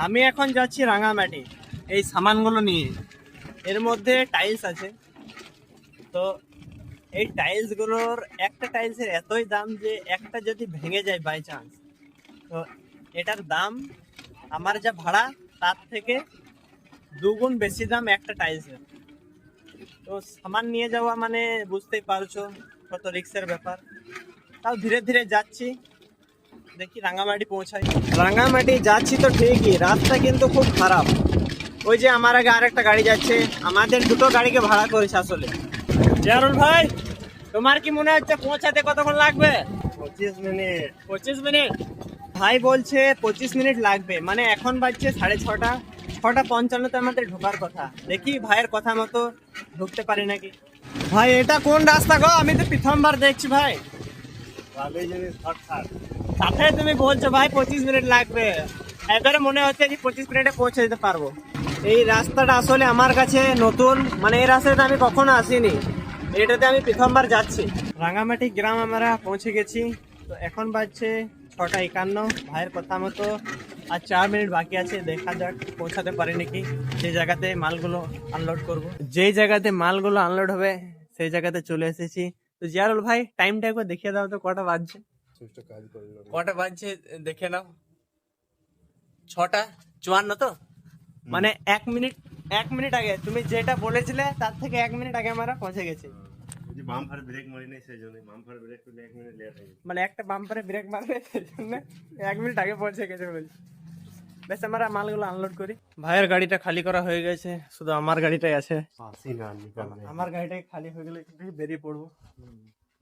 আমি এখন যাচ্ছি রাঙামাটি এই সামানগুলো নিয়ে। এর মধ্যে টাইলস আছে, তো এই টাইলসগুলোর একটা টাইলসের এতই দাম যে একটা যদি ভেঙে যায় বাই চান্স, তো এটার দাম আমার যা ভাড়া তার থেকে দুগুণ বেশি দাম একটা টাইলসের। তো সামান নিয়ে যাওয়া মানে বুঝতেই পারছো কত রিস্কের ব্যাপার। তাও ধীরে ধীরে যাচ্ছি, দেখি রাঙামাটি পৌঁছাই। রাঙামাটি যাচ্ছি তো ঠিকই, রাস্তা কিন্তু খুব খারাপ। ওই যে আমার আগে আরেকটা গাড়ি যাচ্ছে, আমাদের দুটো গাড়িকে ভাড়া করেছে আসলে। জিয়ারুল ভাই, তোমার কি মনে হচ্ছে পৌঁছাতে কতক্ষণ লাগবে? 25 মিনিট। 25 মিনিট? ভাই বলছে 25 মিনিট লাগবে, মানে এখন বাজছে 6:30, 6:55 আমাদের ঢোকার কথা। দেখি ভাইয়ের কথা মতো ঢুকতে পারি নাকি। ভাই এটা কোন রাস্তা গো? আমি তো প্রথমবার দেখছি ভাই। ভালোই জিনিস শর্টকাট। সাথে তুমি বলছো ভাই 25 মিনিট লাগবে, এবারে মনে হচ্ছে যে 25 মিনিটে পৌঁছে যেতে পারবো। এই রাস্তাটা আসলে আমার কাছে নতুন, মানে এই রাস্তাটা আমি কখনো আসিনি, এটাতে আমি প্রথমবার যাচ্ছি। রাঙামাটি গ্রাম আমরা পৌঁছে গেছি। তো এখন বাজছে 6:51, ভাইয়ের কথা মতো আর 4 মিনিট বাকি আছে। দেখা যাক পৌঁছাতে পারি নাকি। যে জায়গাতে মালগুলো আনলোড করব, যেই জায়গাতে মালগুলো আনলোড হবে সেই জায়গাতে চলে এসেছি। তো জিয়ারুল ভাই টাইমটা একবার দেখিয়ে দাও তো, কটা বাজছে? কটা বাজছে দেখে নাও। 6:54 তো, মানে 1 মিনিট আগে তুমি যেটা বলেছিলে তার থেকে 1 মিনিট আগে আমরা পৌঁছে গেছি। যদি বাম্পার ব্রেক মারি নাই সেই জন্য, বাম্পার ব্রেক করলে 1 মিনিট লেট হয়ে মানে একটা বাম্পারে ব্রেক মারবে সেই জন্য 1 মিনিট আগে পৌঁছে গেছে বলছি। বেশ আমরা মালগুলো আনলোড করি। ভাইয়ের গাড়িটা খালি করা হয়ে গেছে, শুধু আমার গাড়িটাই আছে। আসি না নিকাল। আমার গাড়িটাই খালি হয়ে গেলে একটু বেরিয়ে পড়বো।